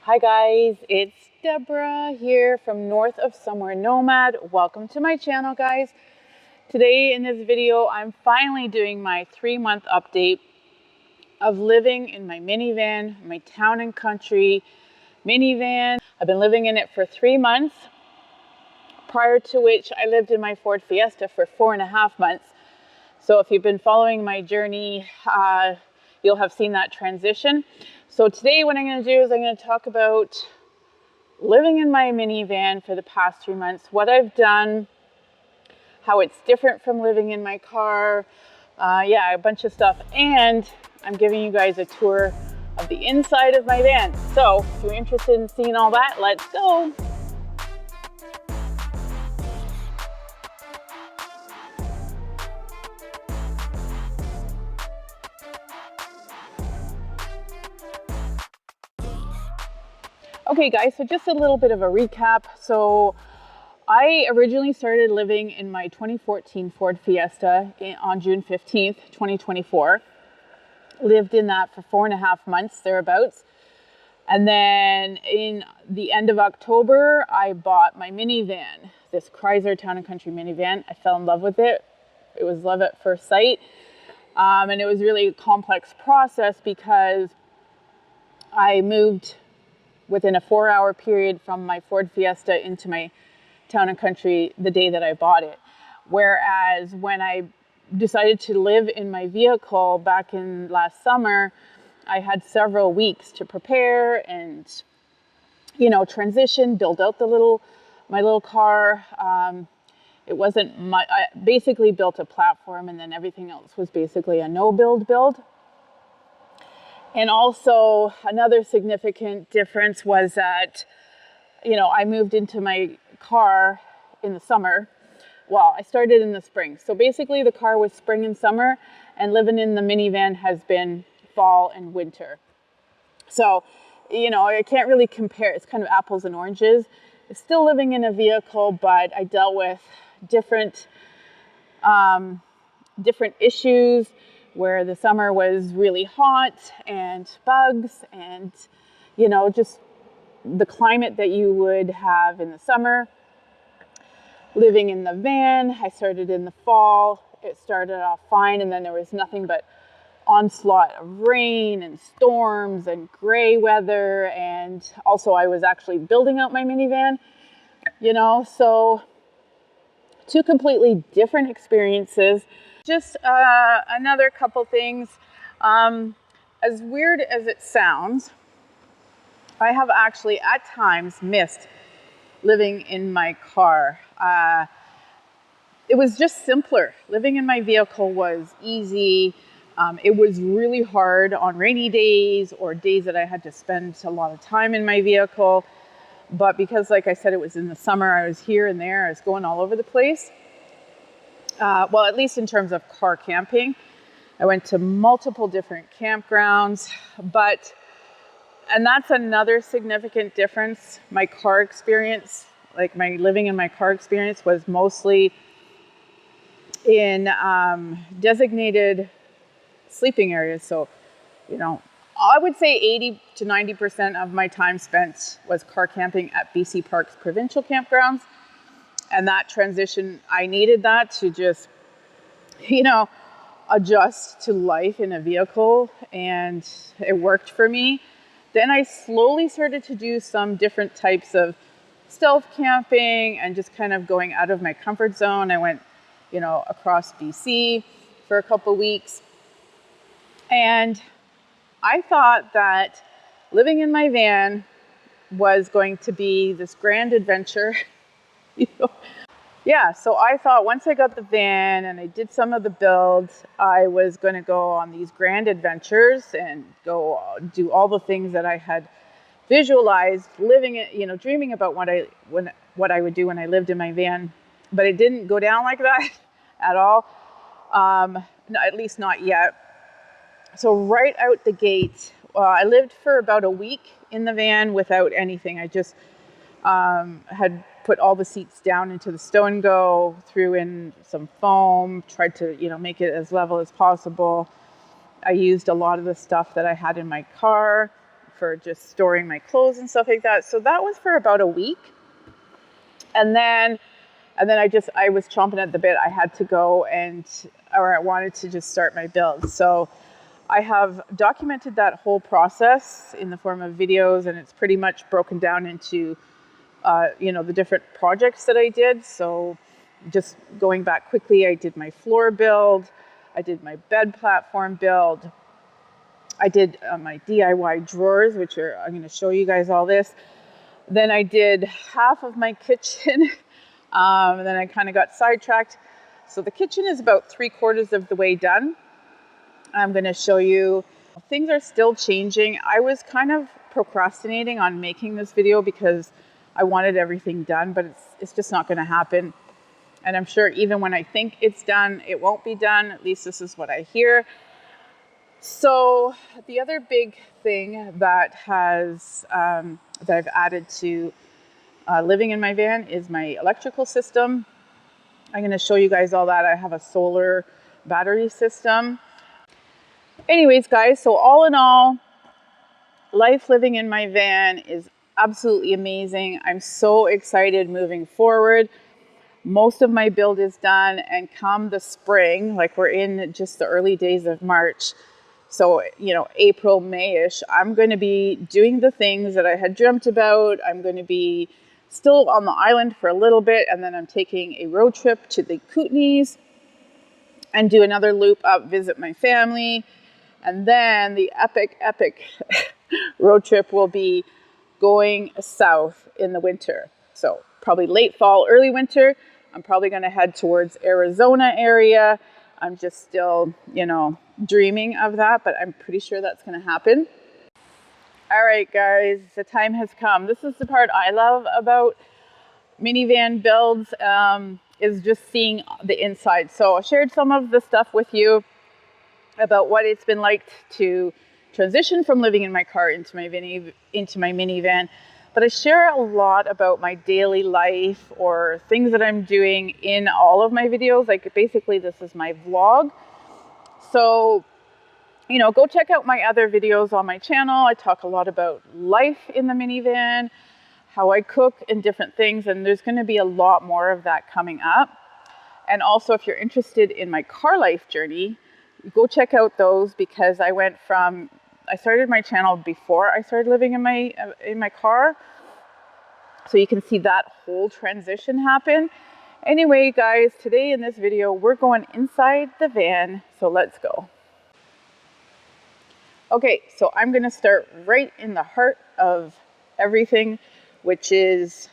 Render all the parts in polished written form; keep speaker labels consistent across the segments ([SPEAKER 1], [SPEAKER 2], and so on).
[SPEAKER 1] Hi guys, it's Deborah here from North of Somewhere Nomad. Welcome to my channel, guys. Today in this video, I'm finally doing my 3-month update of living in my minivan, my town and country minivan. I've been living in it for 3 months, prior to which I lived in my Ford Fiesta for 4.5 months. So if you've been following my journey, you'll have seen that transition. So today what I'm going to do is I'm going to talk about living in my minivan for the past 3 months, what I've done, how it's different from living in my car, a bunch of stuff. And I'm giving you guys a tour of the inside of my van. So if you're interested in seeing all that, let's go. Okay guys, so just a little bit of a recap. So I originally started living in my 2014 Ford Fiesta on June 15th, 2024. Lived in that for 4.5 months, thereabouts. And then in the end of October, I bought my minivan, this Chrysler Town and Country minivan. I fell in love with it. It was love at first sight. And it was really a complex process because I moved within a 4-hour period from my Ford Fiesta into my town and country the day that I bought it. Whereas when I decided to live in my vehicle back in last summer, I had several weeks to prepare and, transition, build out my little car. It wasn't much. I basically built a platform, and then everything else was basically a no-build build. And also another significant difference was that, I moved into my car in the summer. Well, I started in the spring. So basically the car was spring and summer, and living in the minivan has been fall and winter. So, I can't really compare. It's kind of apples and oranges. It's still living in a vehicle, but I dealt with different issues, where the summer was really hot and bugs and, just the climate that you would have in the summer. Living in the van, I started in the fall. It started off fine, and then there was nothing but onslaught of rain and storms and gray weather. And also I was actually building out my minivan, so 2 completely different experiences. Just another couple things. As weird as it sounds, I have actually at times missed living in my car. It was just simpler. Living in my vehicle was easy. It was really hard on rainy days or days that I had to spend a lot of time in my vehicle. But because, like I said, it was in the summer, I was here and there, I was going all over the place. Well, at least in terms of car camping. I went to multiple different campgrounds, and that's another significant difference. My car experience, like my living in my car experience, was mostly in designated sleeping areas. So, I would say 80 to 90% of my time spent was car camping at BC Park's provincial campgrounds. And that transition, I needed that to just, adjust to life in a vehicle, and it worked for me. Then I slowly started to do some different types of stealth camping and just kind of going out of my comfort zone. I went, across BC for a couple weeks. And I thought that living in my van was going to be this grand adventure. So I thought once I got the van and I did some of the builds, I was going to go on these grand adventures and go do all the things that I had visualized living it, dreaming about what I would do when I lived in my van. But it didn't go down like that at all. At least not yet. So right out the gate, I lived for about a week in the van without anything. I just had put all the seats down into the stow and go, threw in some foam, tried to, make it as level as possible. I used a lot of the stuff that I had in my car for just storing my clothes and stuff like that. So that was for about a week. And then I was chomping at the bit. I had to go I wanted to just start my build. So I have documented that whole process in the form of videos, and it's pretty much broken down into, the different projects that I did. So just going back quickly, I did my floor build, I did my bed platform build, I did my DIY drawers, I'm going to show you guys all this. Then I did half of my kitchen, and then I kind of got sidetracked. So the kitchen is about 3/4 of the way done. I'm going to show you. Things are still changing. I was kind of procrastinating on making this video because I wanted everything done, but it's just not going to happen. And I'm sure even when I think it's done, it won't be done. At least this is what I hear. So the other big thing that I've added to living in my van is my electrical system. I'm going to show you guys all that. I have a solar battery system. Anyways, guys, so all in all, life living in my van is absolutely amazing. I'm so excited moving forward. Most of my build is done, and come the spring, like we're in just the early days of March, so, April, May-ish, I'm going to be doing the things that I had dreamt about. I'm going to be still on the island for a little bit, and then I'm taking a road trip to the Kootenays and do another loop up, visit my family. And then the epic road trip will be going south in the winter. So probably late fall, early winter. I'm probably going to head towards Arizona area. I'm just still, dreaming of that, but I'm pretty sure that's going to happen. All right, guys, the time has come. This is the part I love about minivan builds, is just seeing the inside. So I shared some of the stuff with you about what it's been like to transition from living in my car into my minivan. But I share a lot about my daily life or things that I'm doing in all of my videos. Like basically this is my vlog. So, go check out my other videos on my channel. I talk a lot about life in the minivan, how I cook and different things. And there's going to be a lot more of that coming up. And also if you're interested in my car life journey, go check out those, because I started my channel before I started living in my car. So you can see that whole transition happen. Anyway, guys, today in this video, we're going inside the van. So let's go. Okay, so I'm going to start right in the heart of everything, which is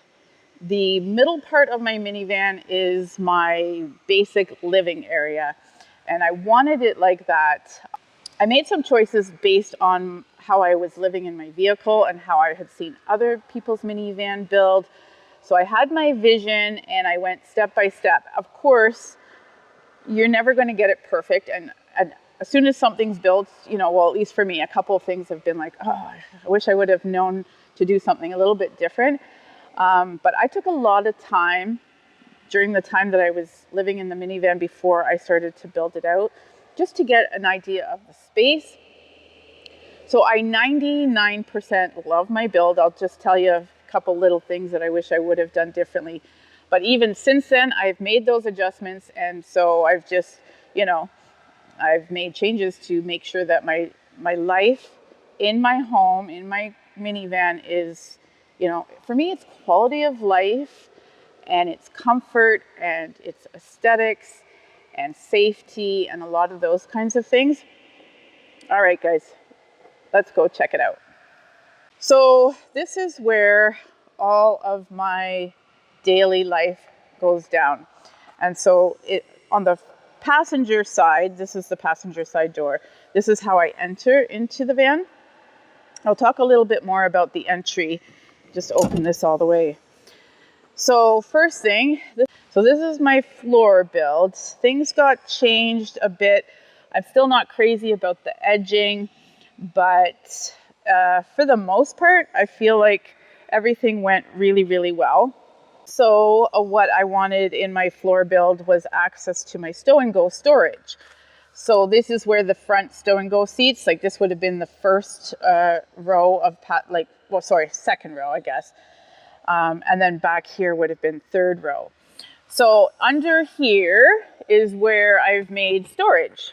[SPEAKER 1] the middle part of my minivan is my basic living area. And I wanted it like that. I made some choices based on how I was living in my vehicle and how I had seen other people's minivan build. So I had my vision and I went step by step. Of course, you're never going to get it perfect. And as soon as something's built, well, at least for me, a couple of things have been like, oh, I wish I would have known to do something a little bit different. But I took a lot of time during the time that I was living in the minivan before I started to build it out, just to get an idea of the space. So I 99% love my build. I'll just tell you a couple little things that I wish I would have done differently. But even since then, I've made those adjustments. And so I've just, I've made changes to make sure that my life in my home, in my minivan is, for me, it's quality of life, and it's comfort, and it's aesthetics and safety and a lot of those kinds of things. All right, guys, let's go check it out. So this is where all of my daily life goes down. And so on the passenger side, this is the passenger side door. This is how I enter into the van. I'll talk a little bit more about the entry. Just open this all the way. So first thing, so this is my floor build. Things got changed a bit. I'm still not crazy about the edging, but for the most part, I feel like everything went really, really well. So what I wanted in my floor build was access to my stow and go storage. So this is where the front stow and go seats, like this would have been the first row of, second row, I guess. And then back here would have been third row. So under here is where I've made storage.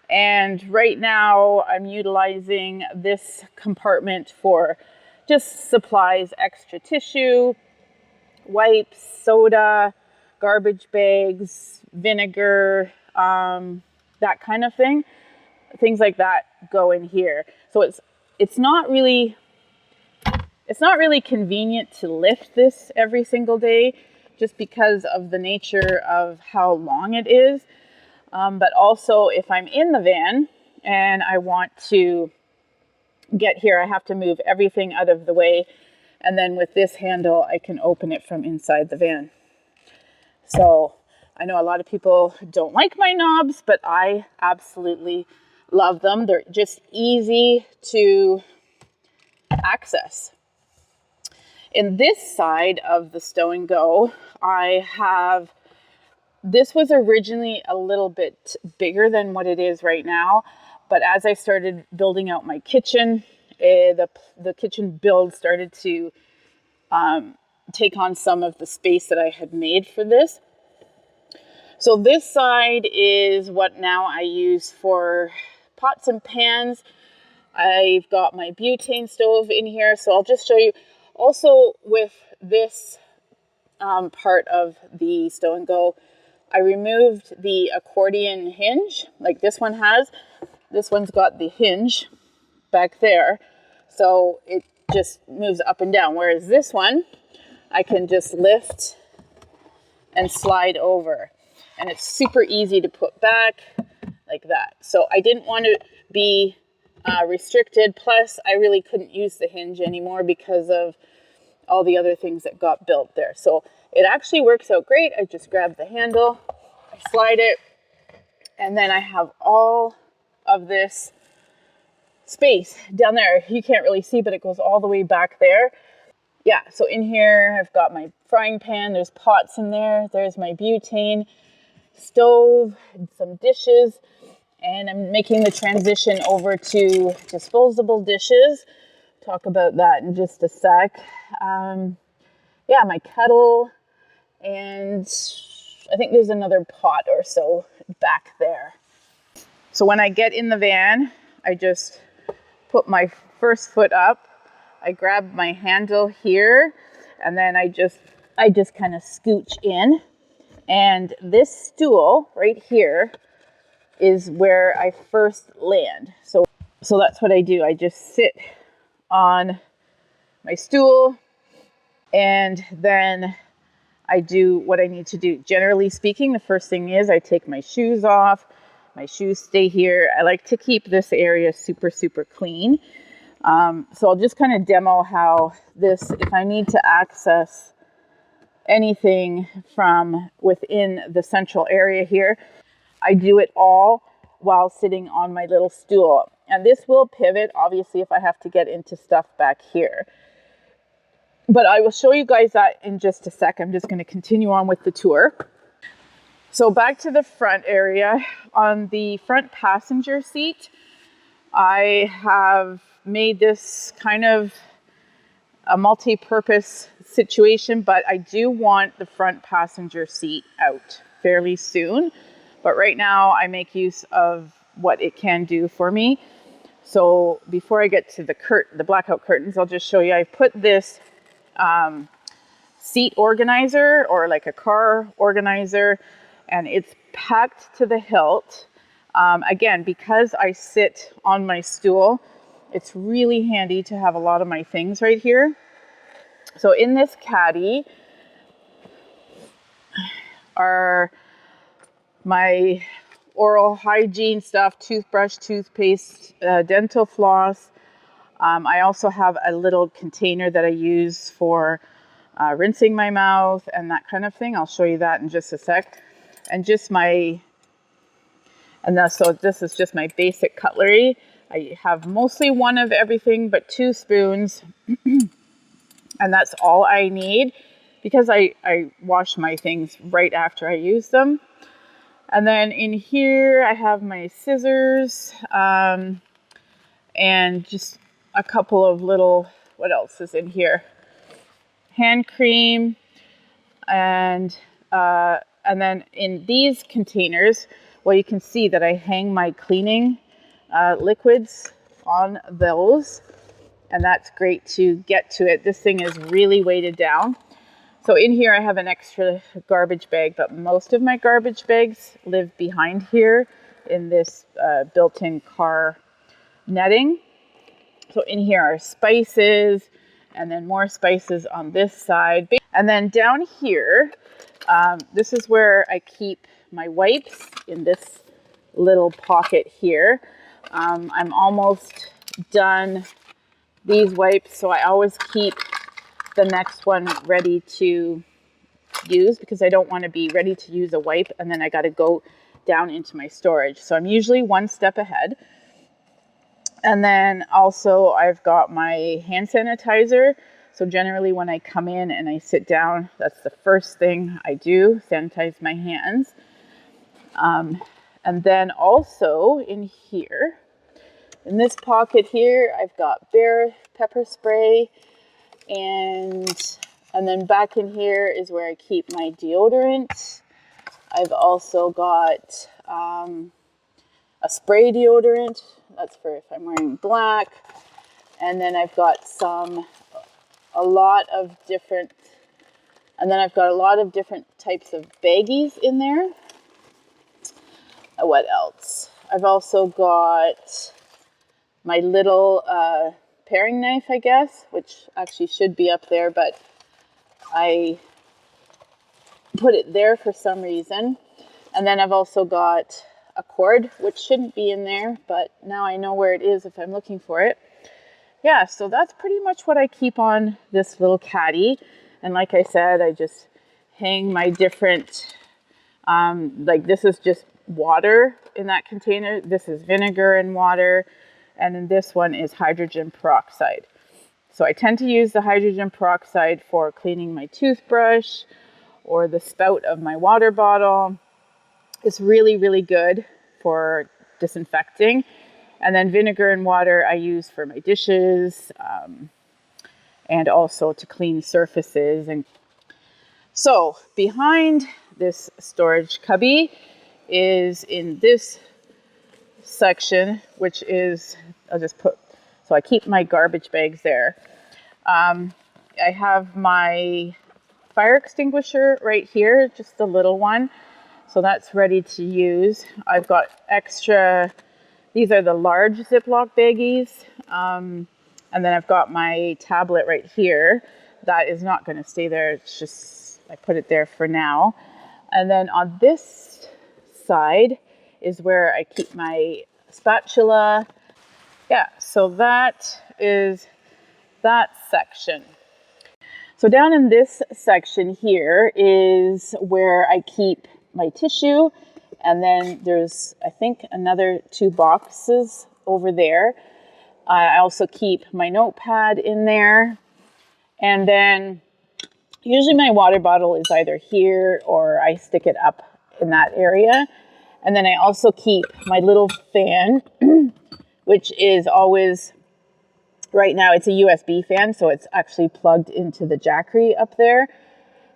[SPEAKER 1] And right now I'm utilizing this compartment for just supplies, extra tissue, wipes, soda, garbage bags, vinegar, that kind of thing. Things like that go in here. So it's not really convenient to lift this every single day just because of the nature of how long it is. But also if I'm in the van and I want to get here, I have to move everything out of the way. And then with this handle, I can open it from inside the van. So I know a lot of people don't like my knobs, but I absolutely love them. They're just easy to access. In this side of the stow and go, this was originally a little bit bigger than what it is right now. But as I started building out my kitchen, the kitchen build started to take on some of the space that I had made for this. So this side is what now I use for pots and pans. I've got my butane stove in here. So I'll just show you. Also with this part of the stow and go, I removed the accordion hinge like this one has. This one's got the hinge back there. So it just moves up and down. Whereas this one, I can just lift and slide over. And it's super easy to put back like that. So I didn't want to be restricted. Plus, I really couldn't use the hinge anymore because of all the other things that got built there. So it actually works out great. I just grab the handle, I slide it, and then I have all of this space down there. You can't really see, but it goes all the way back there. Yeah, so in here, I've got my frying pan. There's pots in there. There's my butane stove and some dishes. And I'm making the transition over to disposable dishes. Talk about that in just a sec. Yeah, my kettle. And I think there's another pot or so back there. So when I get in the van, I just put my first foot up. I grab my handle here, and then I just kind of scooch in. And this stool right here is where I first land. So that's what I do. I just sit on my stool, and then I do what I need to do. Generally speaking, the first thing is I take my shoes off. My shoes stay here. I like to keep this area super, super clean. So I'll just kind of demo how this, if I need to access anything from within the central area here, I do it all while sitting on my little stool. And this will pivot, obviously, if I have to get into stuff back here. But I will show you guys that in just a sec. I'm just going to continue on with the tour. So back to the front area. On the front passenger seat, I have made this kind of a multi-purpose situation, but I do want the front passenger seat out fairly soon. But right now I make use of what it can do for me. So before I get to the blackout curtains, I'll just show you. I put this seat organizer, or like a car organizer, and it's packed to the hilt. Again, because I sit on my stool, it's really handy to have a lot of my things right here. So in this caddy are my oral hygiene stuff, toothbrush, toothpaste, dental floss. I also have a little container that I use for rinsing my mouth and that kind of thing. I'll show you that in just a sec. And just so this is just my basic cutlery. I have mostly one of everything but 2 spoons. And that's all I need because I wash my things right after I use them. And then in here, I have my scissors and just a couple of little, what else is in here? Hand cream. And then in these containers, well, you can see that I hang my cleaning liquids on those. And that's great to get to it. This thing is really weighted down. So in here I have an extra garbage bag, but most of my garbage bags live behind here in this built-in car netting. So in here are spices, and then more spices on this side. And then down here, this is where I keep my wipes in this little pocket here. I'm almost done these wipes, so I always keep the next one ready to use because I don't want to be ready to use a wipe and then I got to go down into my storage. So I'm usually one step ahead. And then also I've got my hand sanitizer. So generally when I come in and I sit down, that's the first thing I do, sanitize my hands. And then also in here, in this pocket here, I've got bear pepper spray. And then back in here is where I keep my deodorant. I've also got a spray deodorant. That's for if I'm wearing black. And then I've got a lot of different types of baggies in there. What else? I've also got my little paring knife, I guess, which actually should be up there, but I put it there for some reason. And then I've also got a cord, which shouldn't be in there, but now I know where it is if I'm looking for it. Yeah, so that's pretty much what I keep on this little caddy. And like I said, I just hang my different, like this is just water in that container. This is vinegar and water. And then this one is hydrogen peroxide. So I tend to use the hydrogen peroxide for cleaning my toothbrush or the spout of my water bottle. It's really, really good for disinfecting. And then vinegar and water I use for my dishes and also to clean surfaces. And so behind this storage cubby is in this section, which is, so I keep my garbage bags there. I have my fire extinguisher right here, just a little one. So that's ready to use. I've got extra, these are the large Ziploc baggies. And then I've got my tablet right here. That is not going to stay there. It's just, I put it there for now. And then on this side is where I keep my spatula. Yeah, so that is that section. So down in this section here is where I keep my tissue. And then there's, I think, another 2 boxes over there. I also keep my notepad in there. And then usually my water bottle is either here or I stick it up in that area. And then I also keep my little fan, which is always, right now it's a USB fan, so it's actually plugged into the Jackery up there.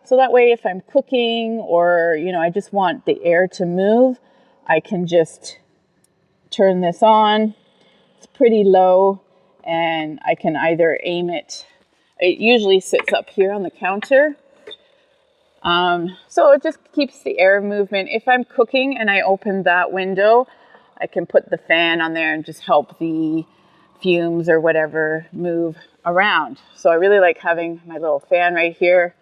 [SPEAKER 1] So that way if I'm cooking or, I just want the air to move, I can just turn this on. It's pretty low and I can either aim it. It usually sits up here on the counter. So it just keeps the air movement. If I'm cooking and I open that window, I can put the fan on there and just help the fumes or whatever move around. So I really like having my little fan right here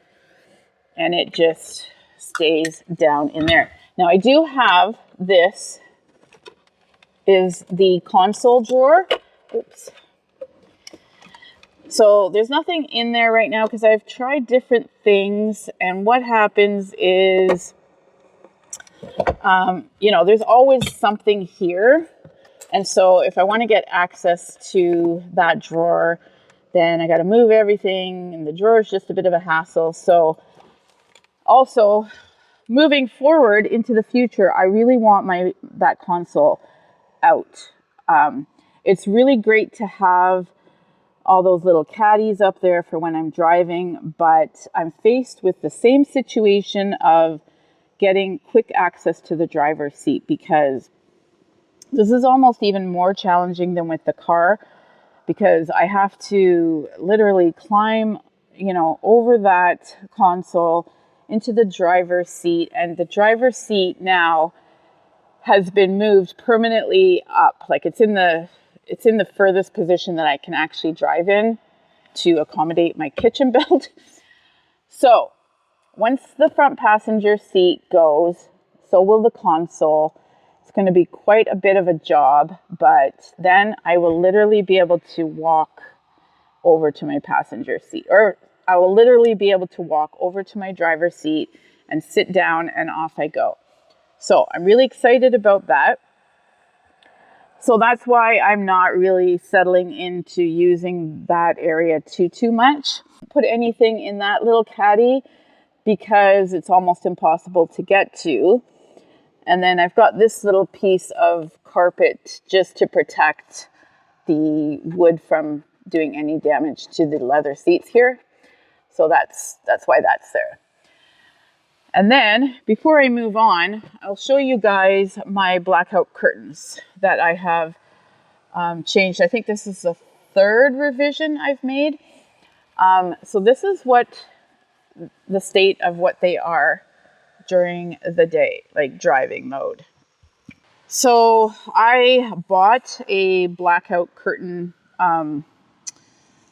[SPEAKER 1] and it just stays down in there. Now I do have this is the console drawer. Oops. So there's nothing in there right now because I've tried different things. And what happens is, there's always something here. And so if I want to get access to that drawer, then I got to move everything. And the drawer is just a bit of a hassle. So also moving forward into the future, I really want that console out. It's really great to have all those little caddies up there for when I'm driving, but I'm faced with the same situation of getting quick access to the driver's seat, because this is almost even more challenging than with the car, because I have to literally climb, over that console into the driver's seat, and the driver's seat now has been moved permanently up. Like it's in the furthest position that I can actually drive in to accommodate my kitchen belt. So once the front passenger seat goes, so will the console. It's going to be quite a bit of a job, but then I will literally be able to walk over to my passenger seat, or I will literally be able to walk over to my driver's seat and sit down, and off I go. So I'm really excited about that. So that's why I'm not really settling into using that area too much. Put anything in that little caddy because it's almost impossible to get to. And then I've got this little piece of carpet just to protect the wood from doing any damage to the leather seats here. So that's why that's there. And then before I move on, I'll show you guys my blackout curtains that I have changed. I think this is the third revision I've made. So this is what the state of what they are during the day, like driving mode. So I bought a blackout curtain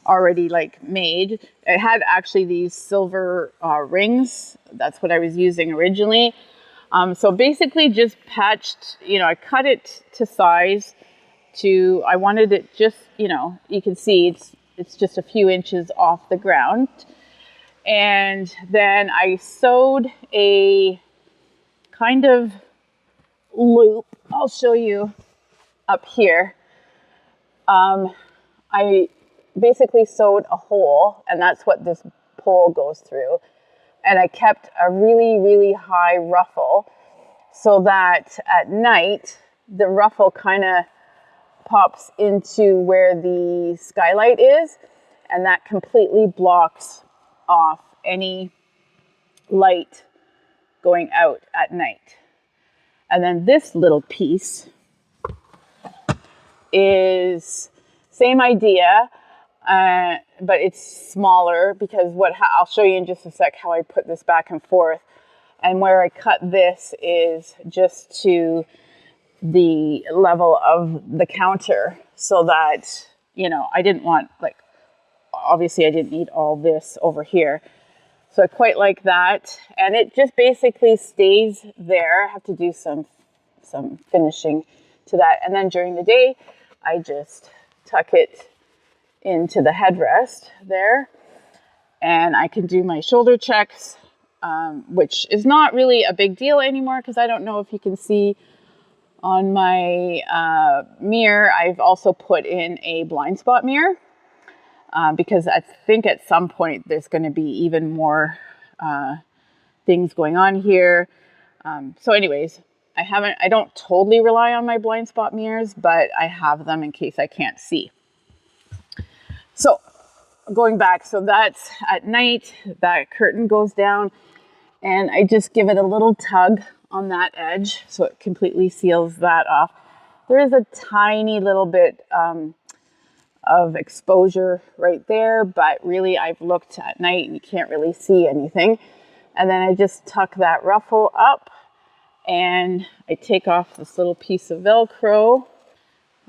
[SPEAKER 1] already made. It had actually these silver rings. That's what I was using originally. So basically just patched, I cut it to size I wanted it just, you can see it's just a few inches off the ground. And then I sewed a kind of loop. I'll show you up here. I basically sewed a hole, and that's what this pole goes through. And I kept a really, really high ruffle so that at night, the ruffle kind of pops into where the skylight is, and that completely blocks off any light going out at night. And then this little piece is same idea, but it's smaller because I'll show you in just a sec how I put this back and forth. And where I cut this is just to the level of the counter so that, I didn't want, obviously I didn't need all this over here. So I quite like that. And it just basically stays there. I have to do some finishing to that. And then during the day, I just tuck it into the headrest there. And I can do my shoulder checks, which is not really a big deal anymore because I don't know if you can see on my mirror, I've also put in a blind spot mirror because I think at some point there's going to be even more things going on here. So anyways, I don't totally rely on my blind spot mirrors, but I have them in case I can't see. So going back, so that's at night, that curtain goes down and I just give it a little tug on that edge so it completely seals that off. There is a tiny little bit of exposure right there, but really I've looked at night and you can't really see anything. And then I just tuck that ruffle up and I take off this little piece of Velcro.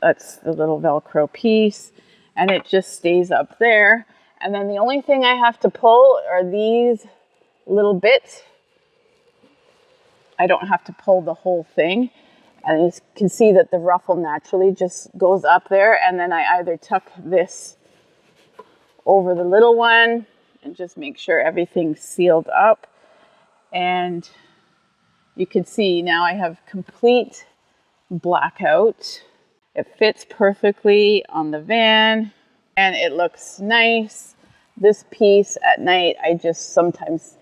[SPEAKER 1] That's the little Velcro piece, and it just stays up there. And then the only thing I have to pull are these little bits. I don't have to pull the whole thing. And you can see that the ruffle naturally just goes up there. And then I either tuck this over the little one and just make sure everything's sealed up. And you can see now I have complete blackout. It fits perfectly on the van and it looks nice. This piece at night, I just sometimes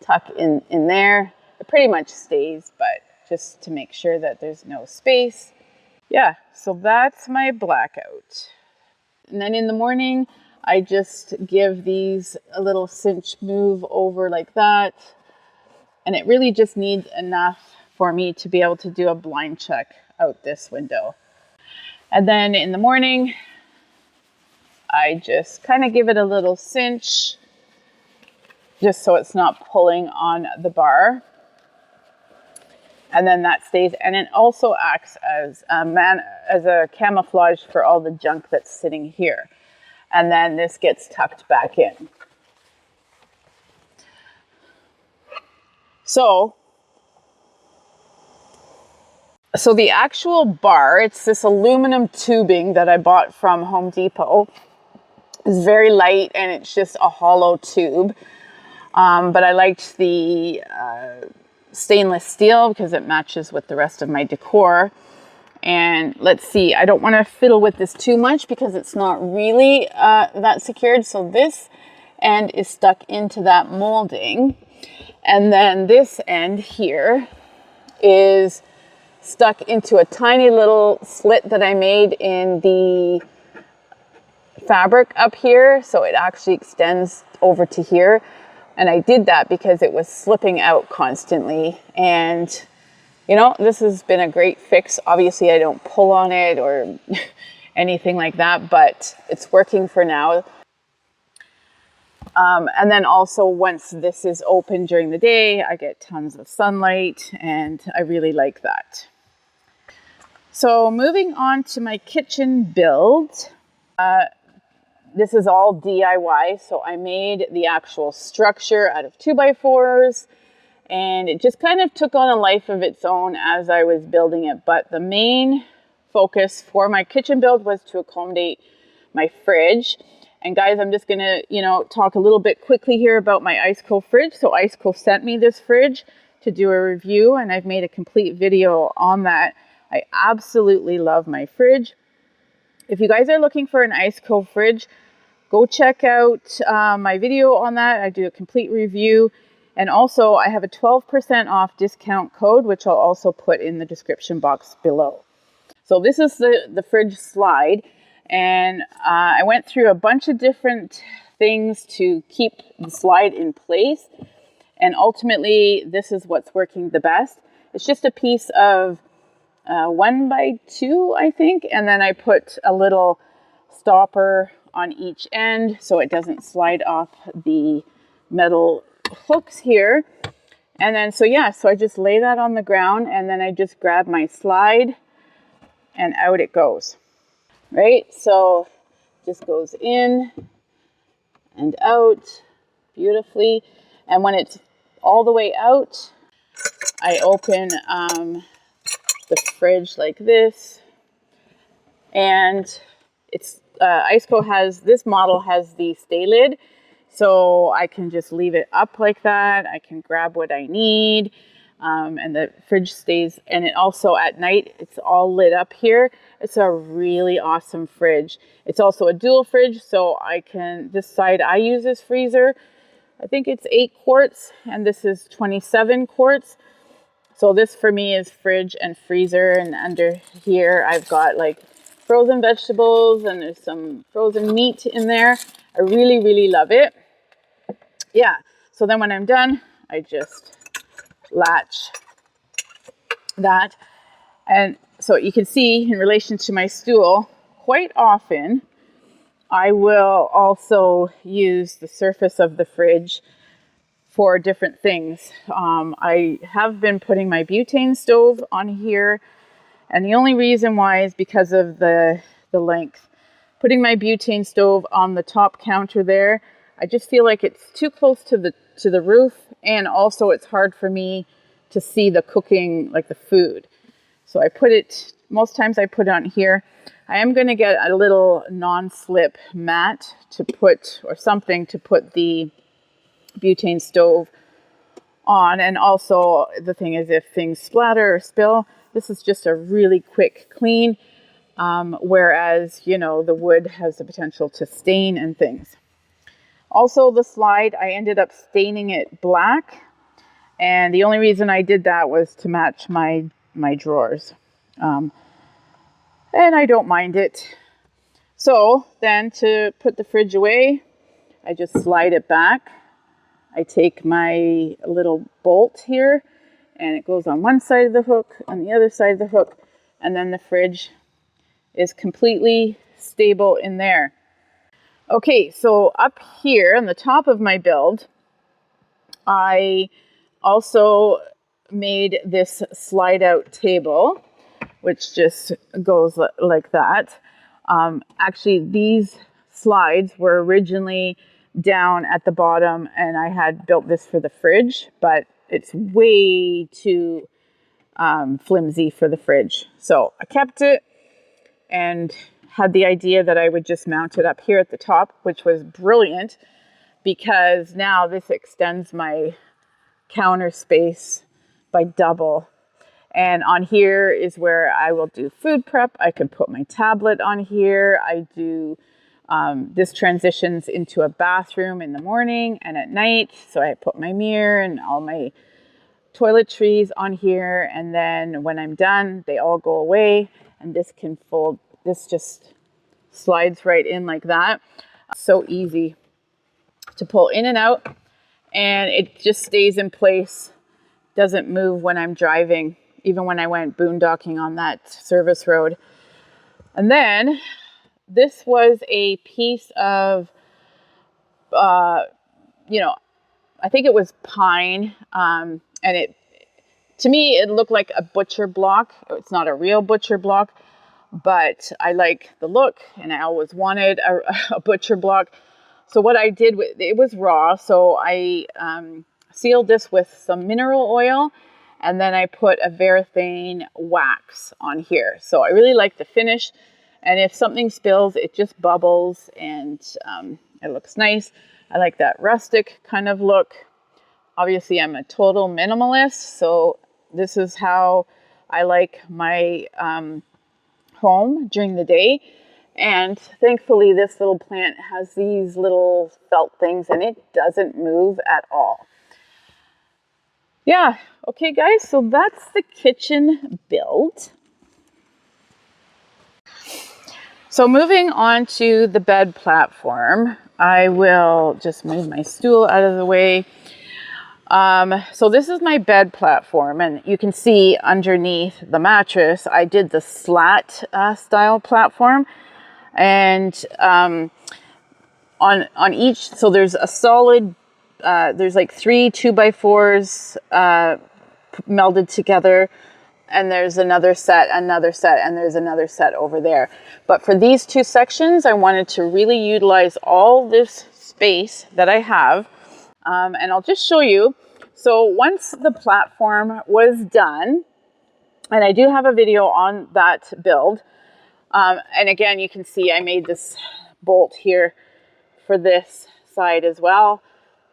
[SPEAKER 1] tuck in there. It pretty much stays, but just to make sure that there's no space. Yeah, so that's my Blackout. And then in the morning, I just give these a little cinch move over like that. And it really just needs enough for me to be able to do a blind check out this window. And then in the morning, I just kind of give it a little cinch just so it's not pulling on the bar. And then that stays, and it also acts as a camouflage for all the junk that's sitting here. And then this gets tucked back in. So the actual bar, it's this aluminum tubing that I bought from Home Depot. It's very light and it's just a hollow tube. But I liked the stainless steel because it matches with the rest of my decor. And let's see, I don't want to fiddle with this too much because it's not really that secured. So this end is stuck into that molding. And then this end here is stuck into a tiny little slit that I made in the fabric up here. So it actually extends over to here. And I did that because it was slipping out constantly. And, you know, this has been a great fix. Obviously, I don't pull on it or anything like that, but it's working for now. And then also once this is open during the day, I get tons of sunlight and I really like that. So moving on to my kitchen build. This is all DIY. So I made the actual structure out of 2x4s and it just kind of took on a life of its own as I was building it. But the main focus for my kitchen build was to accommodate my fridge. And guys, I'm just gonna, talk a little bit quickly here about my Iceco fridge. So Iceco sent me this fridge to do a review and I've made a complete video on that. I absolutely love my fridge. If you guys are looking for an Iceco fridge, go check out my video on that. I do a complete review. And also I have a 12% off discount code, which I'll also put in the description box below. So this is the fridge slide. And I went through a bunch of different things to keep the slide in place. And ultimately, this is what's working the best. It's just a piece of 1x2, I think. And then I put a little stopper on each end so it doesn't slide off the metal hooks here. And then, so I just lay that on the ground and then I just grab my slide and out it goes. Right, so just goes in and out beautifully. And when it's all the way out, I open the fridge like this. And it's Iceco has, this model has the stay lid. So I can just leave it up like that. I can grab what I need. And the fridge stays, and it also at night, it's all lit up here. It's a really awesome fridge. It's also a dual fridge, so I can, this side I use as freezer. I think it's 8 quarts, and this is 27 quarts. So this for me is fridge and freezer, and under here I've got like frozen vegetables, and there's some frozen meat in there. I really, really love it. Yeah, so then when I'm done, I just latch that. And so you can see in relation to my stool, quite often I will also use the surface of the fridge for different things. I have been putting my butane stove on here, and the only reason why is because of the length. Putting my butane stove on the top counter there, I just feel like it's too close to the roof, and also it's hard for me to see the cooking, like the food. So I put it, most times I put it on here. I am going to get a little non-slip mat to put, or something to put the butane stove on. And also the thing is, if things splatter or spill, this is just a really quick clean. Whereas, the wood has the potential to stain and things. Also the slide, I ended up staining it black. And the only reason I did that was to match my drawers. And I don't mind it. So then to put the fridge away, I just slide it back. I take my little bolt here and it goes on one side of the hook, on the other side of the hook, and then the fridge is completely stable in there. Okay, so up here on the top of my build, I also made this slide out table, which just goes like that. Actually, these slides were originally down at the bottom, and I had built this for the fridge, but it's way too flimsy for the fridge. So I kept it and had the idea that I would just mount it up here at the top, which was brilliant because now this extends my counter space by double. And on here is where I will do food prep. I could put my tablet on here. I do, this transitions into a bathroom in the morning and at night. So I put my mirror and all my toiletries on here. And then when I'm done, they all go away. And this can fold, this just slides right in like that. So easy to pull in and out. And it just stays in place, doesn't move when I'm driving, even when I went boondocking on that service road. And then this was a piece of, I think it was pine. And to me, it looked like a butcher block. It's not a real butcher block, but I like the look and I always wanted a butcher block. So what I did, it was raw. So I sealed this with some mineral oil and then I put a varathane wax on here. So I really like the finish. And if something spills, it just bubbles and it looks nice. I like that rustic kind of look. Obviously, I'm a total minimalist. So this is how I like my home during the day. And thankfully, this little plant has these little felt things and it doesn't move at all. Yeah, okay guys, so that's the kitchen build. So moving on to the bed platform, I will just move my stool out of the way. So this is my bed platform and you can see underneath the mattress, I did the slat style platform. And on each, so there's a solid, there's like 3 2x4s melded together, and there's another set, and there's another set over there. But for these 2 sections, I wanted to really utilize all this space that I have, and I'll just show you. So once the platform was done, and I do have a video on that build, and again, you can see I made this bolt here for this side as well.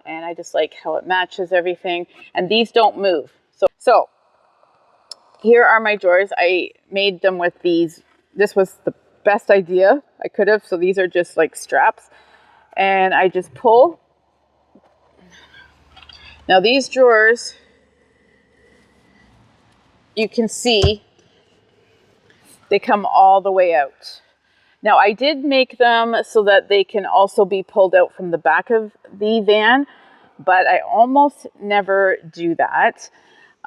[SPEAKER 1] And I just like how it matches everything. And these don't move. So here are my drawers. I made them with these. This was the best idea I could have. So these are just like straps. And I just pull. Now these drawers, you can see they come all the way out. Now I did make them so that they can also be pulled out from the back of the van, but I almost never do that.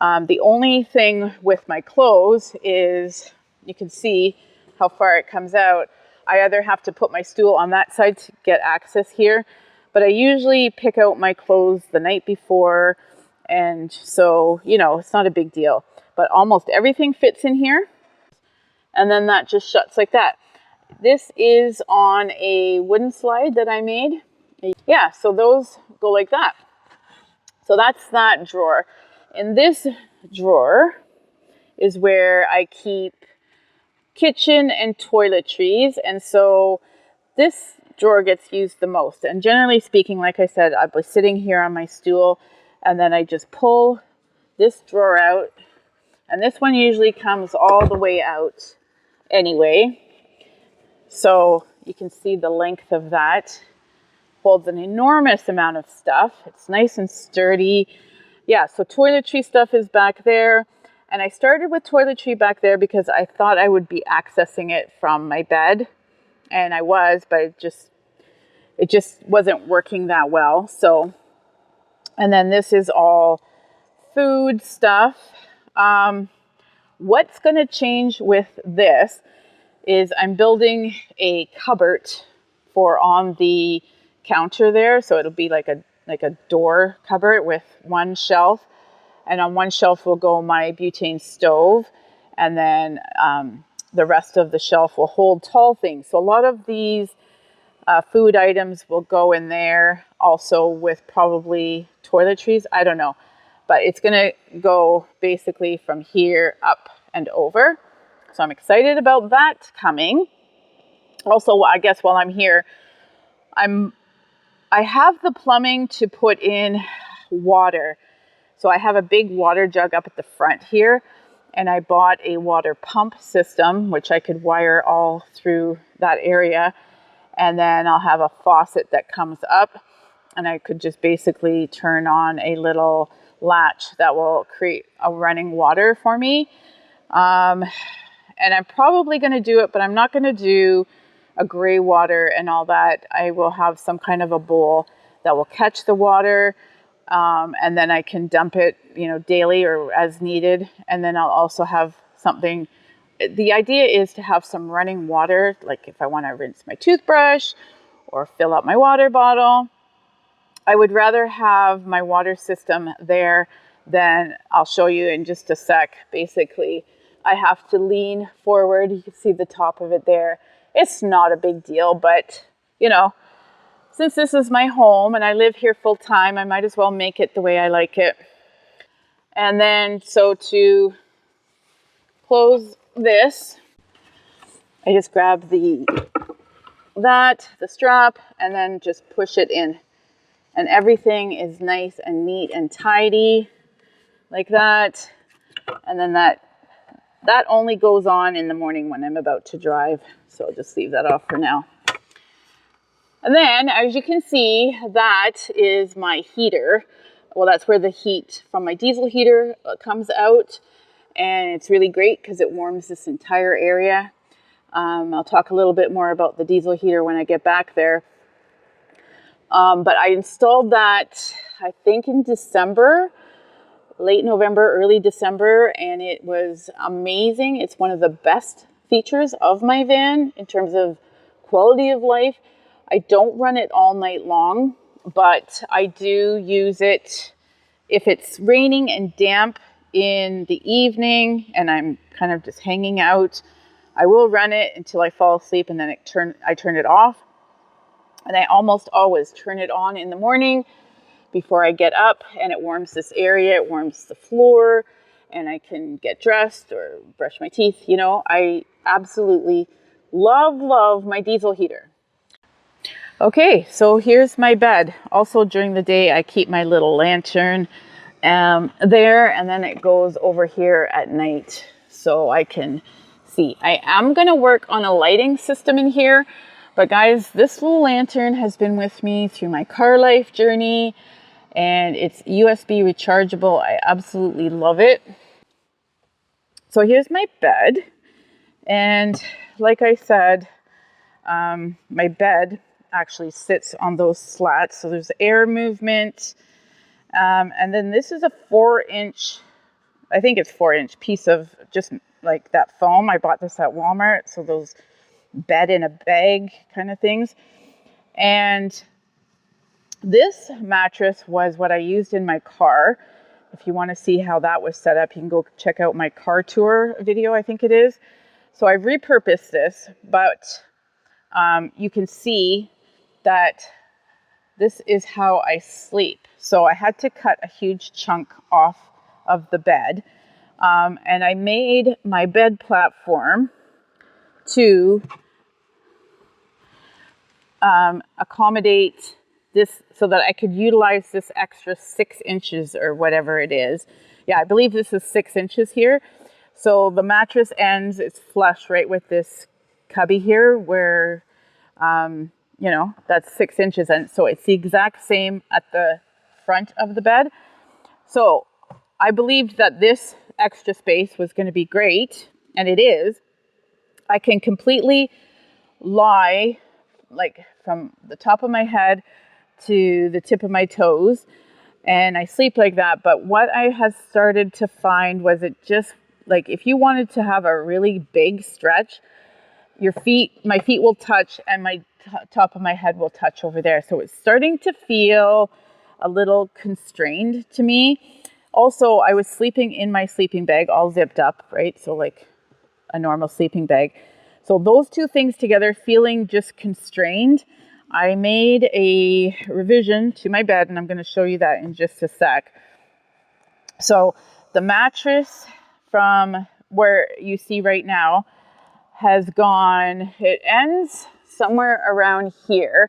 [SPEAKER 1] The only thing with my clothes is, you can see how far it comes out. I either have to put my stool on that side to get access here, but I usually pick out my clothes the night before, and so, it's not a big deal. But almost everything fits in here, and then that just shuts like that. This is on a wooden slide that I made. Yeah, so those go like that. So that's that drawer. In this drawer is where I keep kitchen and toiletries. And so this drawer gets used the most. And generally speaking, like I said, I'll be sitting here on my stool and then I just pull this drawer out. And this one usually comes all the way out anyway. So you can see the length of that. Holds an enormous amount of stuff. It's nice and sturdy. yeah, so toiletry stuff is back there. And I started with toiletry back there because I thought I would be accessing it from my bed. And I was, but it just wasn't working that well. So, and then this is all food stuff. What's going to change with this is I'm building a cupboard for on the counter there. So it'll be like a door cupboard with one shelf. And on one shelf will go my butane stove. And then the rest of the shelf will hold tall things. So a lot of these food items will go in there also with probably toiletries. I don't know. But it's going to go basically from here up and over. So I'm excited about that coming. Also, I guess while I'm here, I have the plumbing to put in water. So I have a big water jug up at the front here, and I bought a water pump system, which I could wire all through that area. And then I'll have a faucet that comes up, and I could just basically turn on a little latch that will create a running water for me. And I'm probably going to do it, but I'm not going to do a gray water and all that. I will have some kind of a bowl that will catch the water, and then I can dump it, daily or as needed. And then I'll also have something. The idea is to have some running water, like if I want to rinse my toothbrush or fill up my water bottle. I would rather have my water system there than, I'll show you in just a sec. Basically, I have to lean forward. You can see the top of it there. It's not a big deal, but since this is my home and I live here full time, I might as well make it the way I like it. And then, so to close this, I just grab the strap, and then just push it in. And everything is nice and neat and tidy like that. And then that only goes on in the morning when I'm about to drive. So I'll just leave that off for now. And then, as you can see, that is my heater. Well, that's where the heat from my diesel heater comes out. And it's really great because it warms this entire area. I'll talk a little bit more about the diesel heater when I get back there. But I installed that, I think in December, late November, early December, and it was amazing. It's one of the best features of my van in terms of quality of life. I don't run it all night long, but I do use it if it's raining and damp in the evening and I'm kind of just hanging out. I will run it until I fall asleep, and then I turn it off. And I almost always turn it on in the morning before I get up, and it warms this area, it warms the floor, and I can get dressed or brush my teeth. I absolutely love my diesel heater. Okay, so here's my bed. Also during the day, I keep my little lantern there, and then it goes over here at night so I can see. I am going to work on a lighting system in here. But guys, this little lantern has been with me through my car life journey, and it's USB rechargeable. I absolutely love it. So here's my bed. And like I said, my bed actually sits on those slats. So there's air movement. And then this is a 4-inch, I think it's 4-inch piece of just like that foam. I bought this at Walmart. So those bed in a bag kind of things. And this mattress was what I used in my car. If you want to see how that was set up, you can go check out my car tour video, I think it is. So I've repurposed this, but you can see that this is how I sleep. So I had to cut a huge chunk off of the bed. And I made my bed platform to accommodate this so that I could utilize this extra 6 inches or whatever it is. Yeah, I believe this is 6 inches here. So the mattress ends, it's flush right with this cubby here where, that's 6 inches. And so it's the exact same at the front of the bed. So I believed that this extra space was going to be great, and it is. I can completely lie like from the top of my head to the tip of my toes, and I sleep like that. But what I have started to find was it just like if you wanted to have a really big stretch, my feet will touch and my top of my head will touch over there. So it's starting to feel a little constrained to me. Also, I was sleeping in my sleeping bag all zipped up, right? So like a normal sleeping bag. So those two things together, feeling just constrained, I made a revision to my bed, and I'm going to show you that in just a sec. So the mattress from where you see right now has gone, it ends somewhere around here.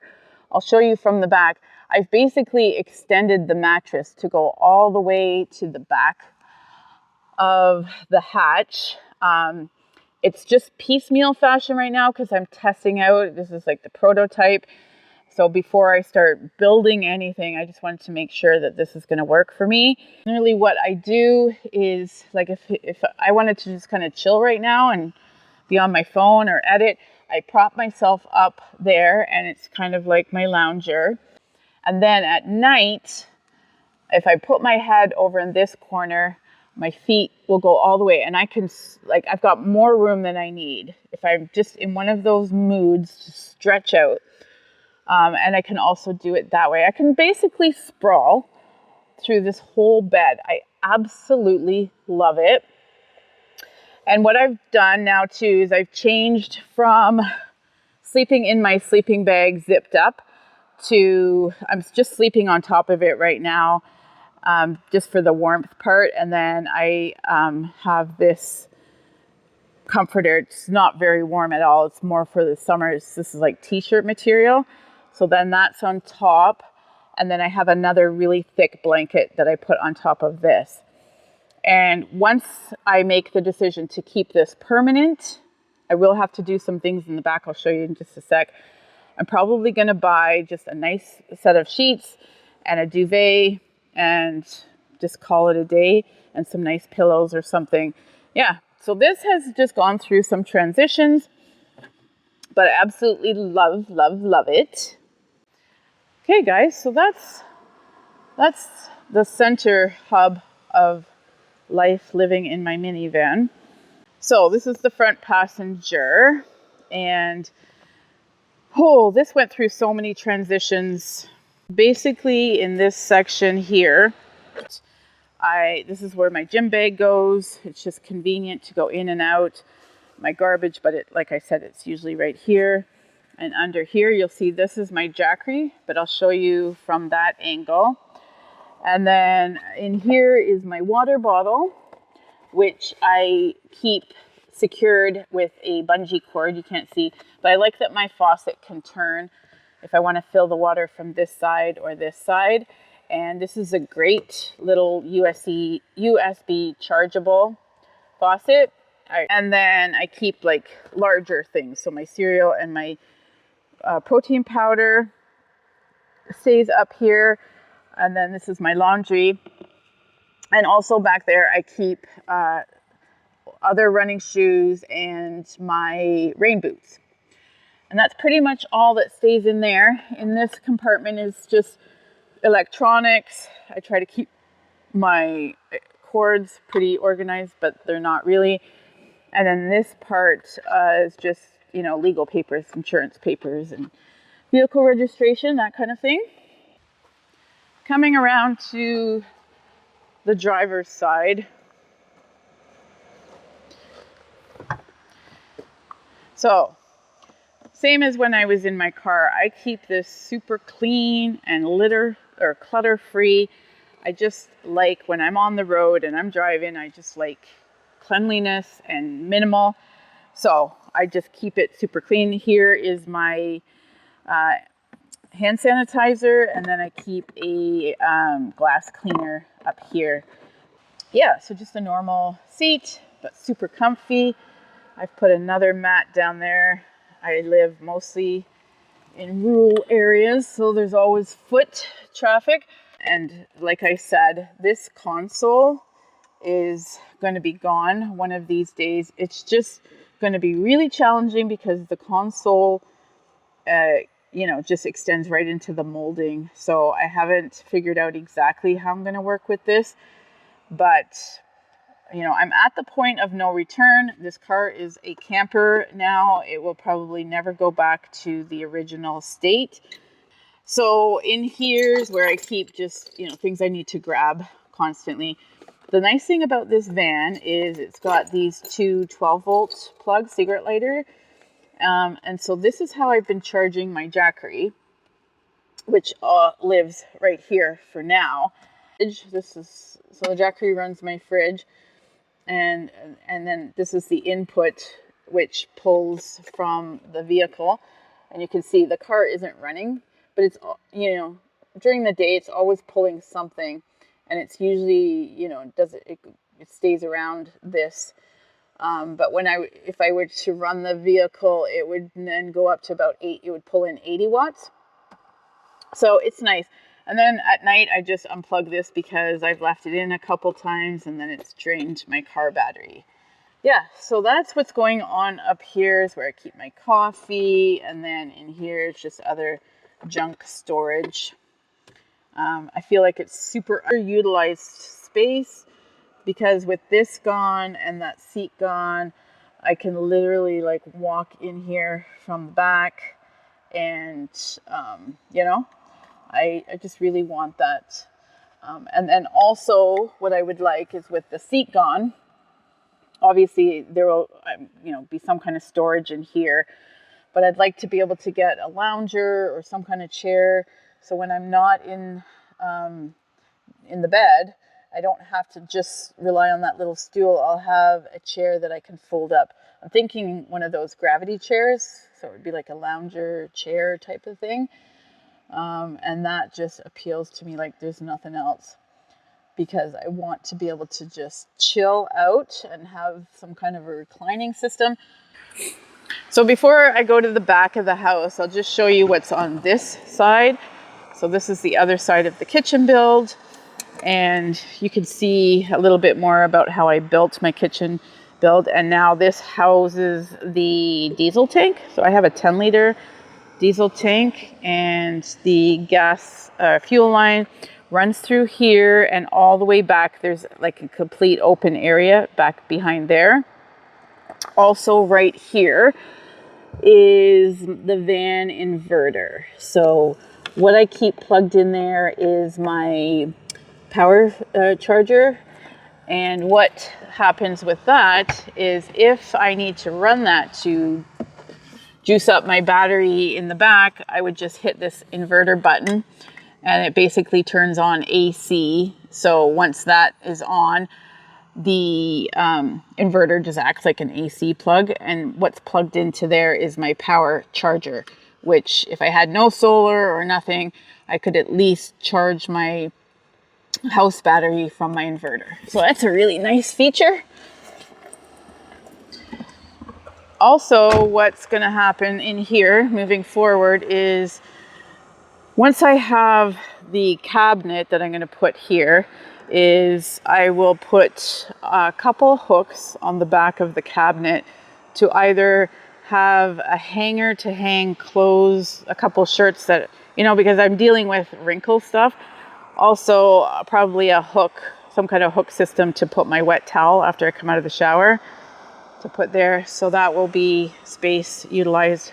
[SPEAKER 1] I'll show you from the back. I've basically extended the mattress to go all the way to the back of the hatch. It's just piecemeal fashion right now because I'm testing out. This is like the prototype. So before I start building anything, I just wanted to make sure that this is going to work for me. Generally what I do is like if I wanted to just kind of chill right now and be on my phone or edit, I prop myself up there and it's kind of like my lounger. And then at night, if I put my head over in this corner, my feet will go all the way and I can, like, I've got more room than I need if I'm just in one of those moods to stretch out. And I can also do it that way. I can basically sprawl through this whole bed. I absolutely love it. And what I've done now too is I've changed from sleeping in my sleeping bag zipped up to I'm just sleeping on top of it right now, just for the warmth part. And then I have this comforter. It's not very warm at all. It's more for the summers. This is like t-shirt material. So then that's on top. And then I have another really thick blanket that I put on top of this. And once I make the decision to keep this permanent, I will have to do some things in the back. I'll show you in just a sec. I'm probably going to buy just a nice set of sheets and a duvet and just call it a day, and some nice pillows or something. Yeah, so this has just gone through some transitions, but I absolutely love, love, love it. Okay, guys, so that's the center hub of life living in my minivan. So this is the front passenger, and this went through so many transitions. Basically in this section here, this is where my gym bag goes. It's just convenient to go in and out. My garbage, but like I said, it's usually right here. And under here, you'll see this is my jackery, but I'll show you from that angle. And then in here is my water bottle, which I keep secured with a bungee cord. You can't see, but I like that my faucet can turn if I want to fill the water from this side or this side. And this is a great little USB chargeable faucet. And then I keep like larger things. So my cereal and my protein powder stays up here. And then this is my laundry. And also back there, I keep other running shoes and my rain boots. And that's pretty much all that stays in there. In this compartment is just electronics. I try to keep my cords pretty organized, but they're not really. And then this part is just, legal papers, insurance papers, and vehicle registration, that kind of thing. Coming around to the driver's side. So, same as when I was in my car, I keep this super clean and clutter-free. I just like when I'm on the road and I'm driving, I just like cleanliness and minimal. So I just keep it super clean. Here is my hand sanitizer, and then I keep a glass cleaner up here. Yeah, so just a normal seat, but super comfy. I've put another mat down there. I live mostly in rural areas, so there's always foot traffic. And like I said, this console is going to be gone one of these days. It's just going to be really challenging because the console, just extends right into the molding. So I haven't figured out exactly how I'm going to work with this, but I'm at the point of no return. This car is a camper now. It will probably never go back to the original state. So in here's where I keep just, things I need to grab constantly. The nice thing about this van is it's got these two 12-volt plug cigarette lighter. And so this is how I've been charging my Jackery, which lives right here for now. So the Jackery runs my fridge. And then this is the input, which pulls from the vehicle. And you can see the car isn't running, but it's, during the day, it's always pulling something. And it's usually, it stays around this. But if I were to run the vehicle, it would then go up to about 8. It would pull in 80 watts. So it's nice. And then at night, I just unplug this because I've left it in a couple times and then it's drained my car battery. Yeah, so that's what's going on up here is where I keep my coffee. And then in here, it's just other junk storage. I feel like it's super underutilized space because with this gone and that seat gone, I can literally walk in here from the back and, I just really want that. And then also what I would like is with the seat gone, obviously there will, be some kind of storage in here, but I'd like to be able to get a lounger or some kind of chair. So when I'm not in the bed, I don't have to just rely on that little stool. I'll have a chair that I can fold up. I'm thinking one of those gravity chairs. So it would be like a lounger chair type of thing. And that just appeals to me like there's nothing else, because I want to be able to just chill out and have some kind of a reclining system. So before I go to the back of the house, I'll just show you what's on this side. So this is the other side of the kitchen build. And you can see a little bit more about how I built my kitchen build. And now this houses the diesel tank. So I have a 10-liter diesel tank, and the gas fuel line runs through here and all the way back. There's like a complete open area back behind there. Also right here is the van inverter. So what I keep plugged in there is my power charger. And what happens with that is if I need to run that to juice up my battery in the back, I would just hit this inverter button and it basically turns on AC. So once that is on, the inverter just acts like an AC plug, and what's plugged into there is my power charger, which if I had no solar or nothing, I could at least charge my house battery from my inverter. So that's a really nice feature. Also, what's going to happen in here moving forward is once I have the cabinet that I'm going to put here, is I will put a couple hooks on the back of the cabinet to either have a hanger to hang clothes, a couple shirts that, because I'm dealing with wrinkle stuff. Also, probably a hook, some kind of hook system to put my wet towel after I come out of the shower to put there. So that will be space utilized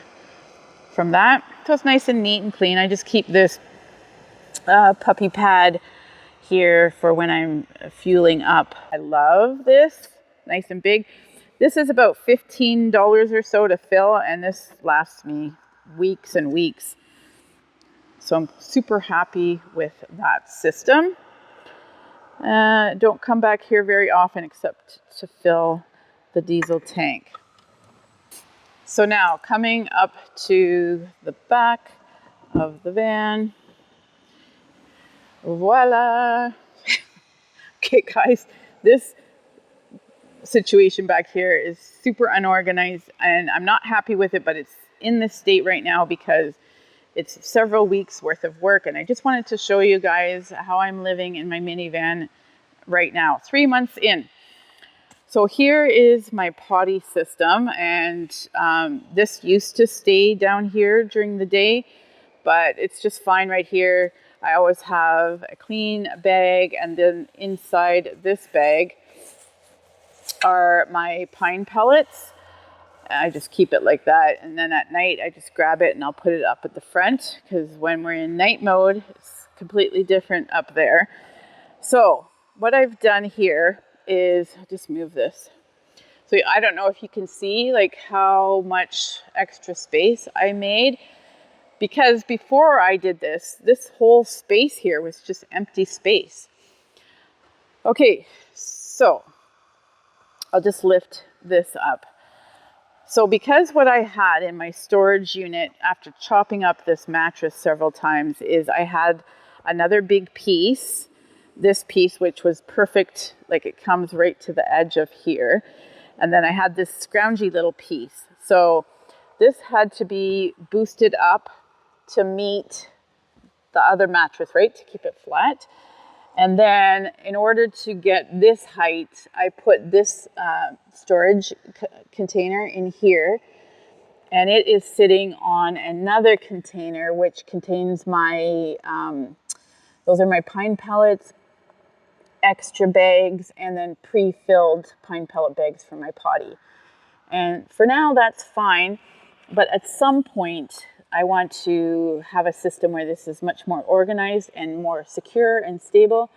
[SPEAKER 1] from that. So it's nice and neat and clean. I just keep this puppy pad here for when I'm fueling up. I love this, nice and big. This is about $15 or so to fill, and this lasts me weeks and weeks. So I'm super happy with that system. Don't come back here very often except to fill the diesel tank. So now coming up to the back of the van. Voila. Okay, guys, this situation back here is super unorganized and I'm not happy with it, but it's in this state right now because it's several weeks worth of work. And I just wanted to show you guys how I'm living in my minivan right now, 3 months in. So here is my potty system, and this used to stay down here during the day, but it's just fine right here. I always have a clean bag, and then inside this bag are my pine pellets. I just keep it like that, and then at night I just grab it and I'll put it up at the front, because when we're in night mode, it's completely different up there. So what I've done here is, I'll just move this. So I don't know if you can see like how much extra space I made, because before I did this whole space here was just empty space. Okay, so I'll just lift this up. So because what I had in my storage unit after chopping up this mattress several times is I had another big piece, this piece, which was perfect, like it comes right to the edge of here. And then I had this scroungy little piece. So this had to be boosted up to meet the other mattress, right? To keep it flat. And then in order to get this height, I put this storage container in here. And it is sitting on another container, which contains my, those are my pine pellets, extra bags, and then pre-filled pine pellet bags for my potty. And for now, that's fine. But at some point, I want to have a system where this is much more organized and more secure and stable.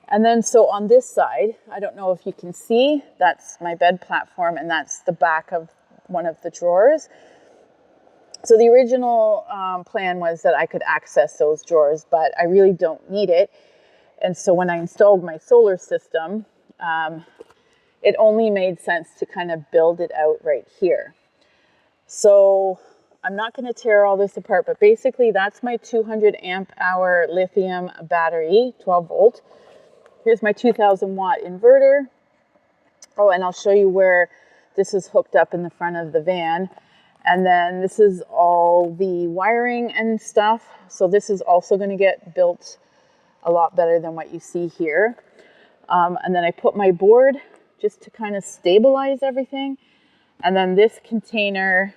[SPEAKER 1] And then so on this side, I don't know if you can see, that's my bed platform, and that's the back of one of the drawers. So the original plan was that I could access those drawers, but I really don't need it. And so when I installed my solar system, it only made sense to kind of build it out right here. So I'm not going to tear all this apart, but basically that's my 200 amp hour lithium battery, 12 volt. Here's my 2000 watt inverter. Oh, and I'll show you where this is hooked up in the front of the van. And then this is all the wiring and stuff. So this is also going to get built a lot better than what you see here. And then I put my board just to kind of stabilize everything. And then this container,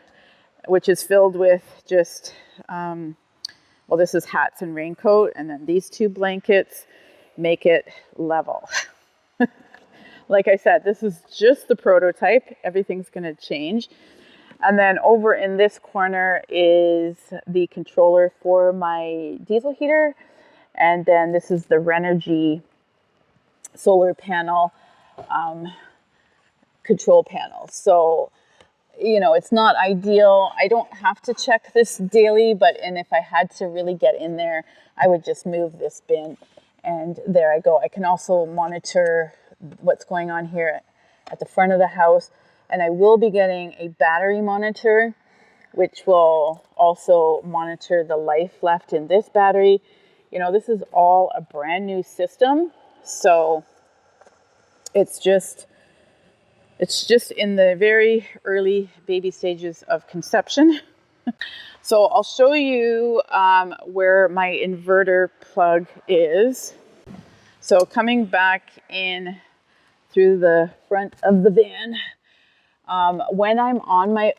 [SPEAKER 1] which is filled with just, well, this is hats and raincoat. And then these two blankets make it level. Like I said, this is just the prototype. Everything's going to change. And then over in this corner is the controller for my diesel heater. And then this is the Renergy solar panel control panel. So, you know, it's not ideal. I don't have to check this daily, and if I had to really get in there, I would just move this bin. And there I go. I can also monitor what's going on here at the front of the house. And I will be getting a battery monitor, which will also monitor the life left in this battery. You know, this is all a brand new system. So it's just in the very early baby stages of conception. So I'll show you where my inverter plug is. So coming back in through the front of the van, when I'm on my,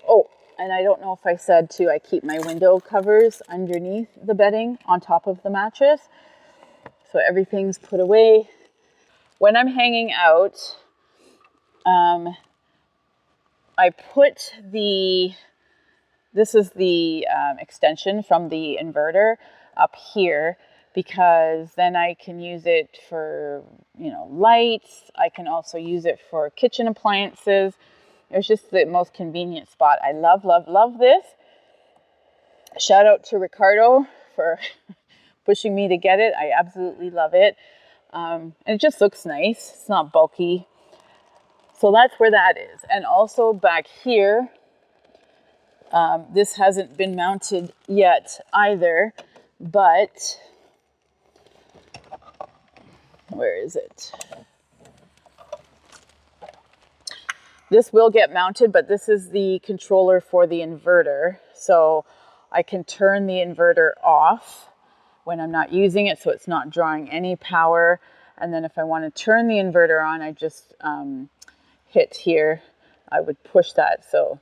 [SPEAKER 1] and I don't know if I said too, I keep my window covers underneath the bedding on top of the mattress. So everything's put away. When I'm hanging out, I put this is the extension from the inverter up here, because then I can use it for, you know, lights. I can also use it for kitchen appliances. It's just the most convenient spot. I love, love, love this. Shout out to Ricardo for pushing me to get it. I absolutely love it. And it just looks nice. It's not bulky. So that's where that is. And also back here, this hasn't been mounted yet either, but where is it? This will get mounted, but this is the controller for the inverter. So I can turn the inverter off when I'm not using it, so it's not drawing any power. And then if I want to turn the inverter on, I just hit here. I would push that. So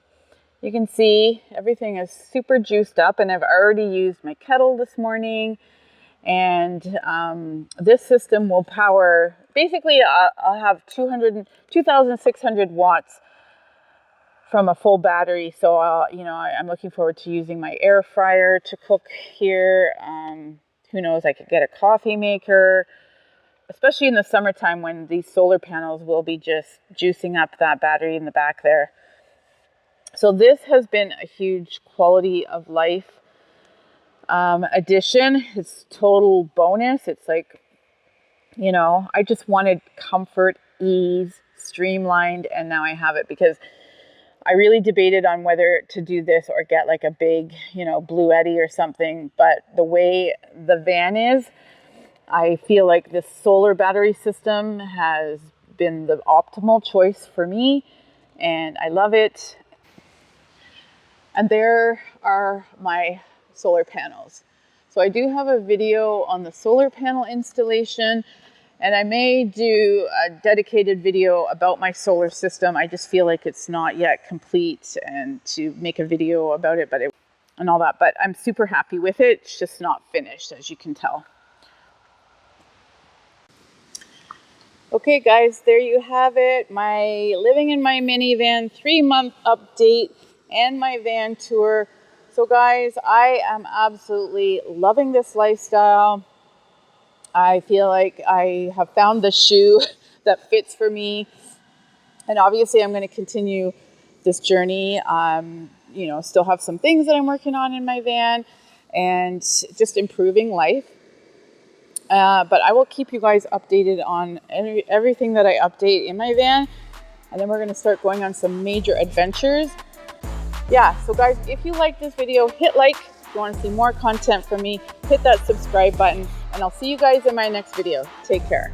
[SPEAKER 1] you can see everything is super juiced up, and I've already used my kettle this morning. And this system will power, basically I'll have 2,600 watts from a full battery. So I'm looking forward to using my air fryer to cook here. Who knows, I could get a coffee maker, especially in the summertime when these solar panels will be just juicing up that battery in the back there. So this has been a huge quality of life addition. It's total bonus. It's like, I just wanted comfort, ease, streamlined, and now I have it, because I really debated on whether to do this or get like a big, Blue Eddy or something. But the way the van is, I feel like this solar battery system has been the optimal choice for me, and I love it. And there are my solar panels. So I do have a video on the solar panel installation, and I may do a dedicated video about my solar system. I just feel like it's not yet complete, and to make a video about it, and all that. But I'm super happy with it. It's just not finished, as you can tell. Okay, guys, there you have it. My living in my minivan 3-month update and my van tour. So guys, I am absolutely loving this lifestyle. I feel like I have found the shoe that fits for me. And obviously I'm going to continue this journey. Still have some things that I'm working on in my van and just improving life. But I will keep you guys updated on everything that I update in my van. And then we're going to start going on some major adventures. Yeah, so guys, if you like this video, hit like. If you want to see more content from me, hit that subscribe button. And I'll see you guys in my next video. Take care.